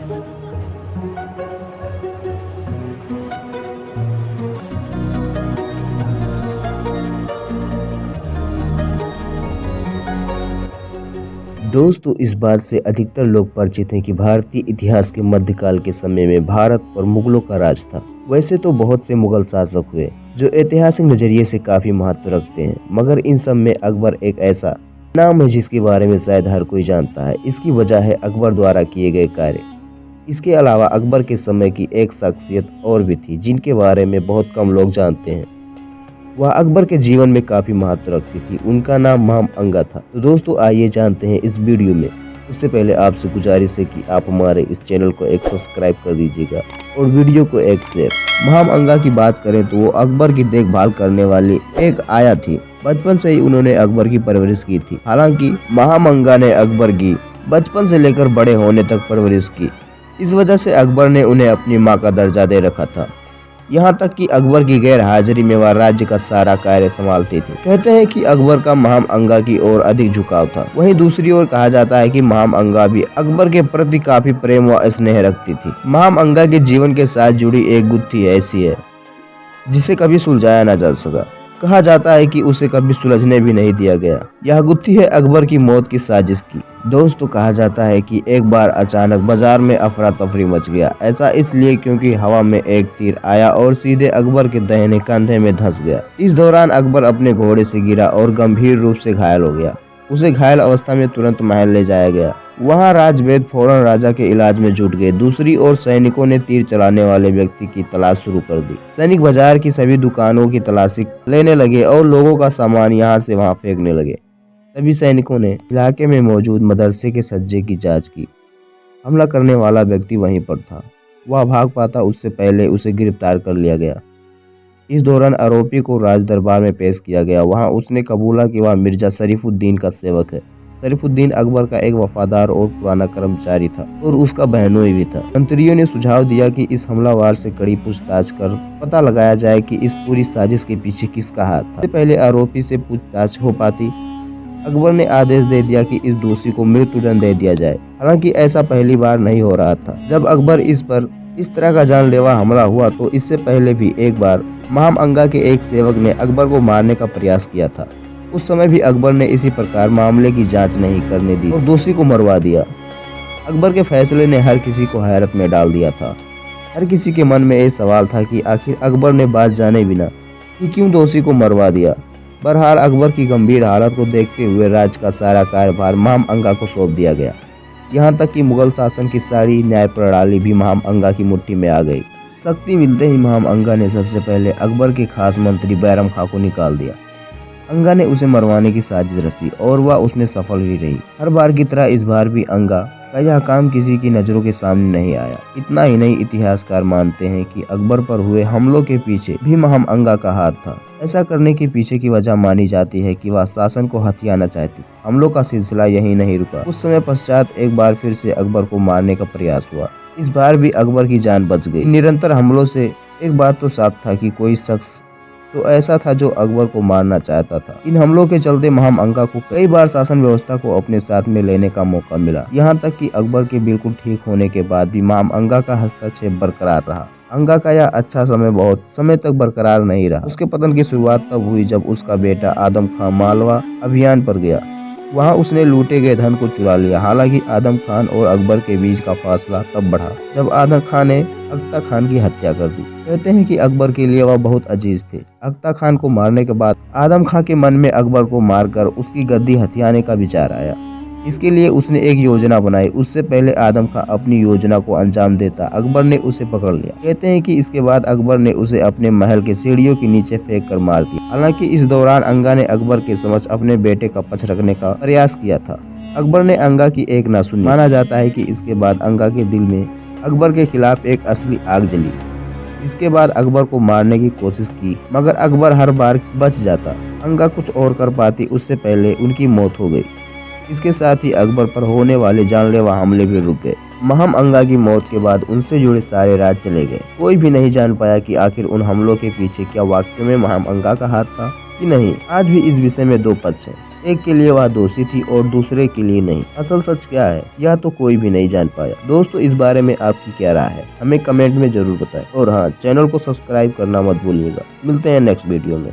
दोस्तों, इस बात से अधिकतर लोग परिचित हैं कि भारतीय इतिहास के मध्यकाल के समय में भारत पर मुगलों का राज था। वैसे तो बहुत से मुगल शासक हुए जो ऐतिहासिक नजरिए से काफी महत्व रखते हैं, मगर इन सब में अकबर एक ऐसा नाम है जिसके बारे में शायद हर कोई जानता है। इसकी वजह है अकबर द्वारा किए गए कार्य। इसके अलावा अकबर के समय की एक शख्सियत और भी थी जिनके बारे में बहुत कम लोग जानते हैं। वह अकबर के जीवन में काफी महत्व रखती थी। उनका नाम महाम अंगा था। तो दोस्तों, आइए जानते हैं इस वीडियो में। उससे पहले आपसे गुजारिश है कि आप हमारे इस चैनल को एक सब्सक्राइब कर दीजिएगा और वीडियो को एक शेयर। महाम अंगा की बात करें तो वो अकबर की देखभाल करने वाली एक आया थी। बचपन से ही उन्होंने अकबर की परवरिश की थी। हालांकि महाम अंगा ने अकबर की बचपन से लेकर बड़े होने तक परवरिश की। इस वजह से अकबर ने उन्हें अपनी माँ का दर्जा दे रखा था। यहाँ तक कि अकबर की गैर हाजिरी में वह राज्य का सारा कार्य संभालती थी। कहते हैं कि अकबर का महाम अंगा की ओर अधिक झुकाव था। वहीं दूसरी ओर कहा जाता है कि महाम अंगा भी अकबर के प्रति काफी प्रेम व स्नेह रखती थी। महाम अंगा के जीवन के साथ जुड़ी एक गुत्थी ऐसी है जिसे कभी सुलझाया न जा सका। कहा जाता है कि उसे कभी सुलझने भी नहीं दिया गया। यह गुत्थी है अकबर की मौत की साजिश की। दोस्तों, कहा जाता है कि एक बार अचानक बाजार में अफरा तफरी मच गया। ऐसा इसलिए क्योंकि हवा में एक तीर आया और सीधे अकबर के दाहिने कंधे में धंस गया। इस दौरान अकबर अपने घोड़े से गिरा और गंभीर रूप से घायल हो गया। उसे घायल अवस्था में तुरंत महल ले जाया गया। वहां राजवैद्य फौरन राजा के इलाज में जुट गए। दूसरी ओर सैनिकों ने तीर चलाने वाले व्यक्ति की तलाश शुरू कर दी। सैनिक बाजार की सभी दुकानों की तलाशी लेने लगे और लोगों का सामान यहाँ से वहां फेंकने लगे। तभी सैनिकों ने इलाके में मौजूद मदरसे के सज्जे की जांच की। हमला करने वाला व्यक्ति वहीं पर था। वह भाग पाता उससे पहले उसे गिरफ्तार कर लिया गया। इस दौरान आरोपी को राज दरबार में पेश किया गया। वहां उसने कबूला कि वह मिर्जा शरीफुद्दीन का सेवक है। शरीफुद्दीन अकबर का एक वफादार और पुराना कर्मचारी था और उसका बहनोई भी था। मंत्रियों ने सुझाव दिया कि इस हमलावर से कड़ी पूछताछ कर पता लगाया जाए कि इस पूरी साजिश के पीछे किसका हाथ था। इससे पहले आरोपी से पूछताछ हो पाती, अकबर ने आदेश दे दिया कि इस दोषी को मृत्युदंड दे दिया जाए। हालांकि ऐसा पहली बार नहीं हो रहा था। जब अकबर पर इस तरह का जानलेवा हमला हुआ तो इससे पहले भी एक बार महाम अंगा के एक सेवक ने अकबर को मारने का प्रयास किया था। उस समय भी अकबर ने इसी प्रकार मामले की जांच नहीं करने दी और दोषी को मरवा दिया। अकबर के फैसले ने हर किसी को हैरत में डाल दिया था। हर किसी के मन में ये सवाल था कि आखिर अकबर ने बात जाने बिना कि क्यों दोषी को मरवा दिया। बहरहाल अकबर की गंभीर हालत को देखते हुए राज्य का सारा कार्यभार महाम अंगा को सौंप दिया गया। यहाँ तक कि मुगल शासन की सारी न्याय प्रणाली भी महाम अंगा की मुट्ठी में आ गई। शक्ति मिलते ही महाम अंगा ने सबसे पहले अकबर के खास मंत्री बैरम खां को निकाल दिया। अंगा ने उसे मरवाने की साजिश रची और वह उसमें सफल भी रही। हर बार की तरह इस बार भी अंगा का यह काम किसी की नजरों के सामने नहीं आया। इतना ही नहीं, इतिहासकार मानते हैं कि अकबर पर हुए हमलों के पीछे भी महाम अंगा का हाथ था। ऐसा करने के पीछे की वजह मानी जाती है कि वह शासन को हथियाना चाहती। हमलों का सिलसिला यही नहीं रुका। कुछ समय पश्चात एक बार फिर से अकबर को मारने का प्रयास हुआ। इस बार भी अकबर की जान बच गई। निरंतर हमलों से एक बात तो साफ था कि कोई शख्स तो ऐसा था जो अकबर को मारना चाहता था। इन हमलों के चलते महाम अंगा को कई बार शासन व्यवस्था को अपने साथ में लेने का मौका मिला। यहाँ तक कि अकबर के बिल्कुल ठीक होने के बाद भी महाम अंगा का हस्तक्षेप बरकरार रहा। अंगा का यह अच्छा समय बहुत समय तक बरकरार नहीं रहा। उसके पतन की शुरुआत तब हुई जब उसका बेटा आदम खां मालवा अभियान पर गया। वहां उसने लूटे गए धन को चुरा लिया। हालांकि आदम खान और अकबर के बीच का फासला तब बढ़ा जब आदम खान ने अख्ता खान की हत्या कर दी। कहते हैं कि अकबर के लिए वह बहुत अजीज थे। अख्ता खान को मारने के बाद आदम खान के मन में अकबर को मारकर उसकी गद्दी हथियाने का विचार आया। इसके लिए उसने एक योजना बनाई। उससे पहले आदम खान अपनी योजना को अंजाम देता, अकबर ने उसे पकड़ लिया। कहते हैं कि इसके बाद अकबर ने उसे अपने महल के सीढ़ियों के नीचे फेंक कर मार दिया। हालांकि इस दौरान अंगा ने अकबर के समक्ष अपने बेटे का पक्ष रखने का प्रयास किया था। अकबर ने अंगा की एक ना सुनी। माना जाता है कि इसके बाद अंगा के दिल में अकबर के खिलाफ एक असली आग जली। इसके बाद अकबर को मारने की कोशिश की, मगर अकबर हर बार बच जाता। अंगा कुछ और कर पाती उससे पहले उनकी मौत हो गई। इसके साथ ही अकबर पर होने वाले जानलेवा हमले भी रुक गए। महाम अंगा की मौत के बाद उनसे जुड़े सारे राज चले गए। कोई भी नहीं जान पाया कि आखिर उन हमलों के पीछे क्या वाकई में महाम अंगा का हाथ था कि नहीं। आज भी इस विषय में दो पक्ष हैं। एक के लिए वह दोषी थी और दूसरे के लिए नहीं। असल सच क्या है यह तो कोई भी नहीं जान पाया। दोस्तों इस बारे में आपकी क्या राय है हमें कमेंट में जरूर बताएं और हाँ चैनल को सब्सक्राइब करना मत भूलिएगा। मिलते हैं नेक्स्ट वीडियो में।